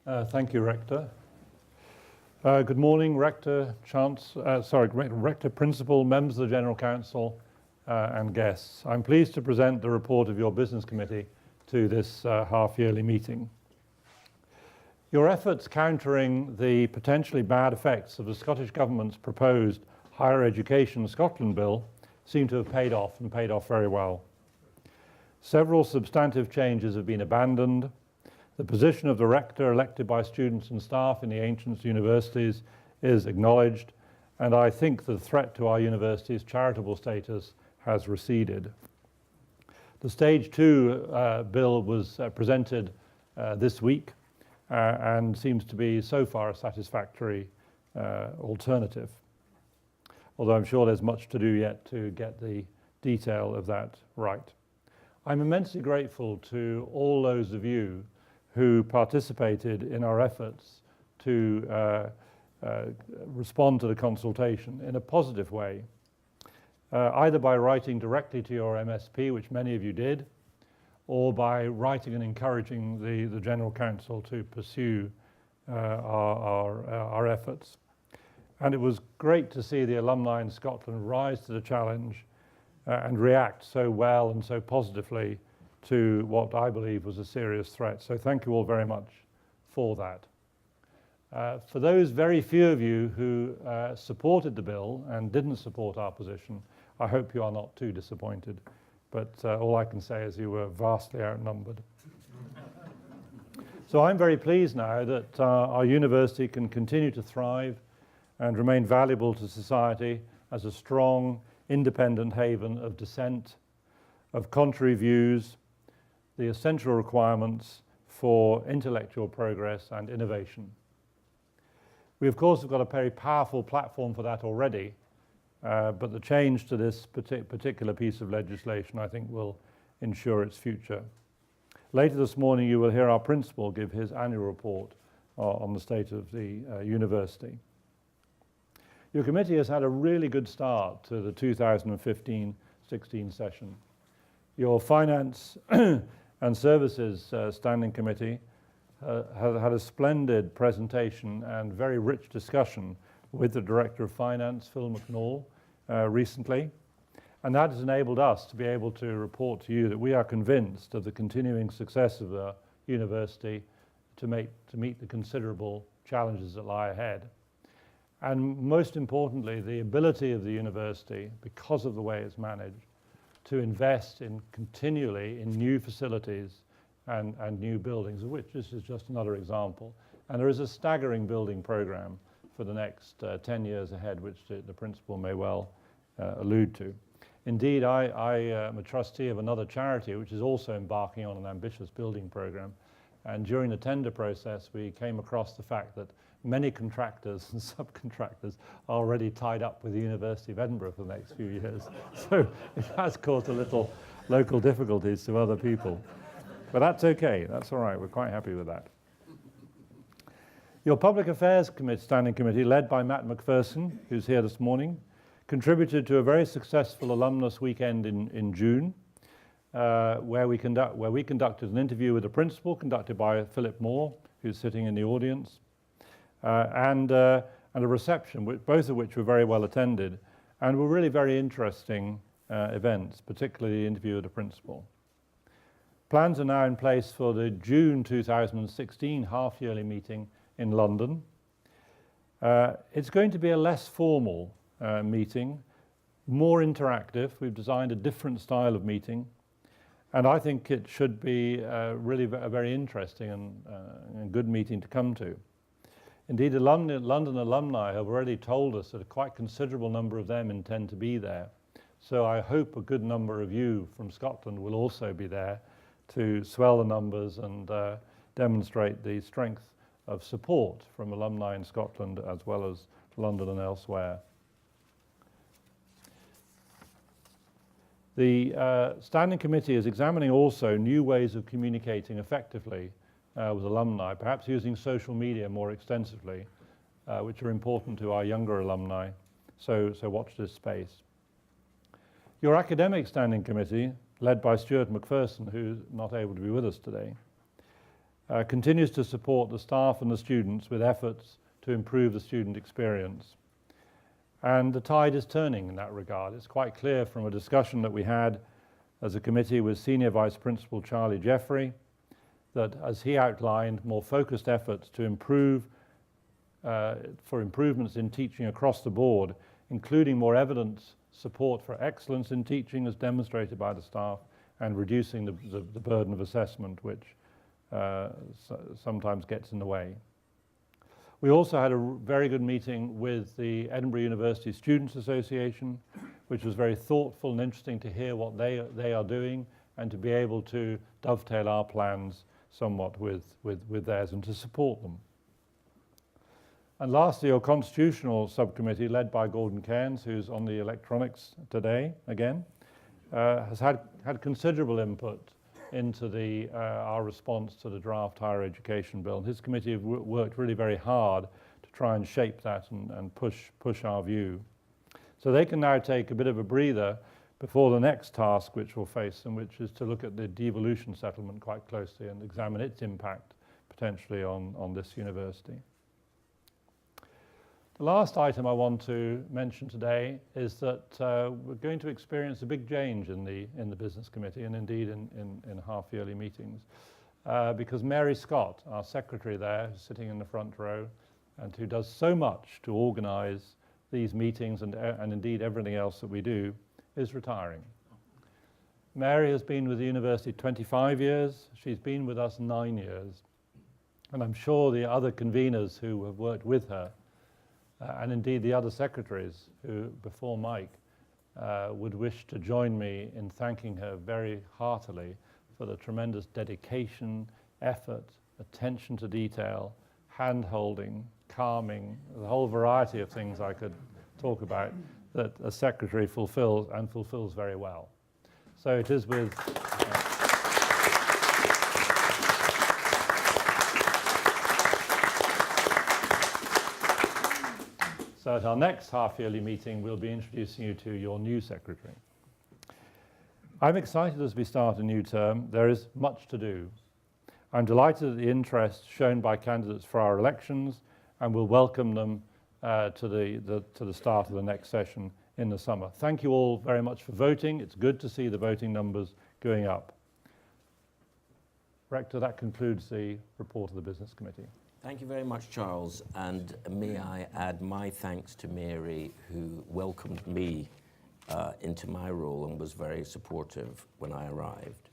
Thank you, Rector. Good morning, Rector, Rector, Principal, members of the General Council and guests. I'm pleased to present the report of your Business Committee to this half-yearly meeting. Your efforts countering the potentially bad effects of the Scottish Government's proposed Higher Education Scotland Bill seem to have paid off and paid off very well. Several substantive changes have been abandoned. The position of the rector elected by students and staff in the ancient universities is acknowledged, and I think the threat to our university's charitable status has receded. The Stage 2 bill was presented this week and seems to be so far a satisfactory alternative, although I'm sure there's much to do yet to get the detail of that right. I'm immensely grateful to all those of you who participated in our efforts to respond to the consultation in a positive way, either by writing directly to your MSP, which many of you did, or by writing and encouraging the General Council to pursue our efforts. And it was great to see the alumni in Scotland rise to the challenge and react so well and so positively to what I believe was a serious threat. So thank you all very much for that. For those very few of you who supported the bill and didn't support our position, I hope you are not too disappointed. But all I can say is you were vastly outnumbered. So I'm very pleased now that our university can continue to thrive and remain valuable to society as a strong, independent haven of dissent, of contrary views, the essential requirements for intellectual progress and innovation. We, of course, have got a very powerful platform for that already, but the change to this particular piece of legislation, I think, will ensure its future. Later this morning, you will hear our principal give his annual report on the state of the university. Your committee has had a really good start to the 2015-16 session. Your Finance and Services Standing Committee has had a splendid presentation and very rich discussion with the Director of Finance, Phil McNall, recently. And that has enabled us to be able to report to you that we are convinced of the continuing success of the university to meet the considerable challenges that lie ahead. And most importantly, the ability of the university, because of the way it's managed, to invest in continually in new facilities and new buildings, of which this is just another example. And there is a staggering building program for the next 10 years ahead, which the principal may well allude to. Indeed, I am a trustee of another charity which is also embarking on an ambitious building program. And during the tender process, we came across the fact that many contractors and subcontractors are already tied up with the University of Edinburgh for the next few years. So it has caused a little local difficulties to other people. But that's okay, that's all right, we're quite happy with that. Your Public Affairs Standing Committee, led by Matt McPherson, who's here this morning, contributed to a very successful alumnus weekend in June, where we conducted an interview with the principal, conducted by Philip Moore, who's sitting in the audience, and a reception, both of which were very well attended, and were really very interesting events, particularly the interview with the principal. Plans are now in place for the June 2016 half-yearly meeting in London. It's going to be a less formal meeting, more interactive. We've designed a different style of meeting, and I think it should be really a very interesting and good meeting to come to. Indeed, the London alumni have already told us that a quite considerable number of them intend to be there. So I hope a good number of you from Scotland will also be there to swell the numbers and demonstrate the strength of support from alumni in Scotland as well as London and elsewhere. The Standing Committee is examining also new ways of communicating effectively with alumni, perhaps using social media more extensively, which are important to our younger alumni. So watch this space. Your Academic Standing Committee, led by Stuart McPherson, who's not able to be with us today, continues to support the staff and the students with efforts to improve the student experience. And the tide is turning in that regard. It's quite clear from a discussion that we had as a committee with Senior Vice Principal Charlie Jeffrey that, as he outlined, more focused efforts to improve for improvements in teaching across the board, including more evidence support for excellence in teaching as demonstrated by the staff, and reducing the burden of assessment, which sometimes gets in the way. We also had a very good meeting with the Edinburgh University Students' Association, which was very thoughtful and interesting to hear what they are doing and to be able to dovetail our plans somewhat with theirs and to support them. And lastly, your constitutional subcommittee, led by Gordon Cairns, who's on the electronics today again, has had considerable input into our response to the draft higher education bill. And his committee have worked really very hard to try and shape that and push our view. So they can now take a bit of a breather before the next task which we'll face them, which is to look at the devolution settlement quite closely and examine its impact potentially on this university. The last item I want to mention today is that we're going to experience a big change in the business committee and indeed in half-yearly meetings because Mary Scott, our secretary there, who's sitting in the front row and who does so much to organize these meetings and indeed everything else that we do, is retiring. Mary has been with the university 25 years. She's been with us 9 years. And I'm sure the other conveners who have worked with her and indeed the other secretaries who, before Mike, would wish to join me in thanking her very heartily for the tremendous dedication, effort, attention to detail, hand-holding, calming, the whole variety of things I could talk about that a secretary fulfills and fulfills very well. So it is with... So at our next half-yearly meeting, we'll be introducing you to your new secretary. I'm excited as we start a new term. There is much to do. I'm delighted at the interest shown by candidates for our elections, and we'll welcome them to the start of the next session in the summer. Thank you all very much for voting. It's good to see the voting numbers going up. Rector, that concludes the report of the Business Committee. Thank you very much, Charles, and may I add my thanks to Mary, who welcomed me into my role and was very supportive when I arrived.